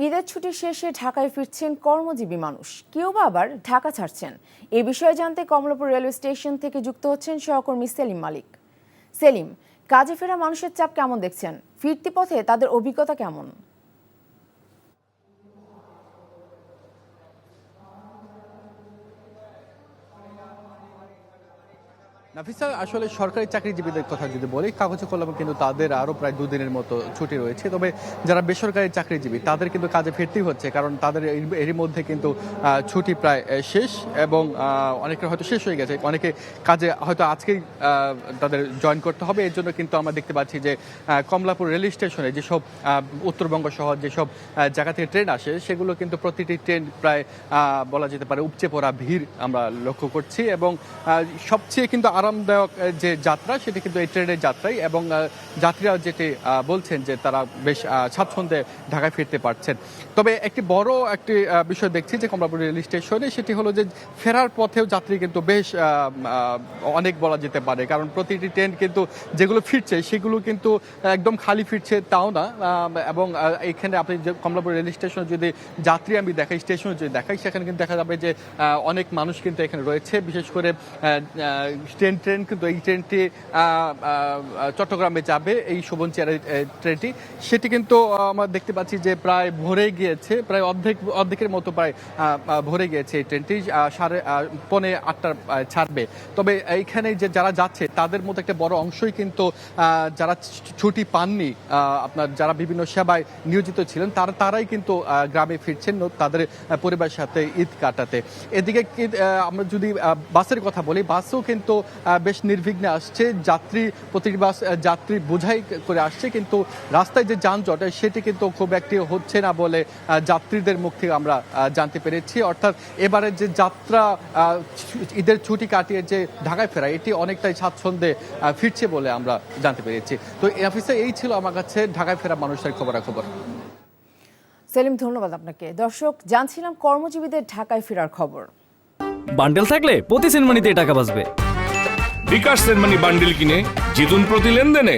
ঈদের ছুটি শেষে ঢাকায় ফিরছেন কর্মজীবী মানুষ, কেউ বা আবার ঢাকা ছাড়ছেন। এ বিষয়ে জানতে কমলাপুর রেলওয়ে স্টেশন থেকে যুক্ত হচ্ছেন সহকর্মী সেলিম মালিক। সেলিম, কাজে ফেরা মানুষের চাপ কেমন দেখছেন? ফিরতি পথে তাদের অভিজ্ঞতা কেমন? নাফিসা, আসলে সরকারি চাকরিজীবীদের কথা যদি বলি, কাগজে কলমে কিন্তু তাদের আরও প্রায় 2 দিনের মতো ছুটি রয়েছে। তবে যারা বেসরকারি চাকরিজীবী তাদের কিন্তু কাজে ফিরতেই হচ্ছে, কারণ তাদের এরই মধ্যে কিন্তু ছুটি প্রায় শেষ এবং অনেকের হয়তো শেষ হয়ে গেছে। অনেকে কাজে হয়তো আজকেই তাদের জয়েন করতে হবে। এর জন্য কিন্তু আমরা দেখতে পাচ্ছি যে কমলাপুর রেল স্টেশনে যেসব উত্তরবঙ্গ সহ যেসব জায়গা থেকে ট্রেন আসে, সেগুলো কিন্তু প্রতিটি ট্রেন প্রায় বলা যেতে পারে উপচে পড়া ভিড় আমরা লক্ষ্য করছি। এবং সবচেয়ে কিন্তু আরামদায়ক যে যাত্রা, সেটি কিন্তু এই ট্রেনের যাত্রাই। এবং যাত্রীরা যেটি বলছেন যে তারা বেশ স্বাচ্ছন্দ্যে ঢাকায় ফিরতে পারছেন। তবে একটি বড় বিষয় দেখছি যে কমলাপুর রেল স্টেশনে, সেটি হলো যে ফেরার পথেও যাত্রী কিন্তু বেশ অনেক বলা যেতে পারে, কারণ প্রতিটি ট্রেন কিন্তু যেগুলো ফিরছে সেগুলো কিন্তু একদম খালি ফিরছে তাও না। এবং এইখানে আপনি যে কমলাপুর রেল স্টেশনে যদি যাত্রী আমি দেখাই, স্টেশনে যদি দেখাই, সেখানে কিন্তু দেখা যাবে যে অনেক মানুষ কিন্তু এখানে রয়েছে। বিশেষ করে ট্রেন কিন্তু এই ট্রেনটি চট্টগ্রামে যাবে, এই শোভনচেয়ারের ট্রেনটি, সেটি কিন্তু আমরা দেখতে পাচ্ছি যে প্রায় ভরে গিয়েছে, প্রায় অর্ধেকের মতো প্রায় ভরে গিয়েছে। এই ট্রেনটি 8:45 ছাড়বে। তবে এইখানে যে যারা যাচ্ছে তাদের মধ্যে একটা বড় অংশই কিন্তু যারা ছুটি পাননি, আপনার যারা বিভিন্ন সেবায় নিয়োজিত ছিলেন, তারাই কিন্তু গ্রামে ফিরছেন তাদের পরিবারের সাথে ঈদ কাটাতে। এদিকে আমরা যদি বাসের কথা বলি, বাসও কিন্তু বেশ নির্বিঘ্নে আসছে। প্রতিটি বাস যাত্রী বোঝাই করে আসছে, কিন্তু রাস্তায় যে যানজট সেটি কিন্তু খুব একটি হচ্ছে না বলে যাত্রীদের মুখ থেকে আমরা জানতে পেরেছি। অর্থাৎ এবারে যে যাত্রা, ঈদের ছুটি কাটিয়ে যে ঢাকায় ফেরা, এটি অনেকটাই স্বাচ্ছন্দ্যে ফিরছে বলে আমরা জানতে পেরেছি। তো এই অফিসে এই ছিল আমার কাছে ঢাকায় ফেরা মানুষের খবরাখবর। সেলিম, ধন্যবাদ আপনাকে। দর্শক, জানছিলাম কর্মজীবীদের ঢাকায় ফেরার খবর। বান্ডেল থাকলে প্রতি সেনমানিতে টাকা বাঁচবে। বিকাশ সেনমানি বান্ডেল কিনে জিতুন প্রতি লেনদেনে।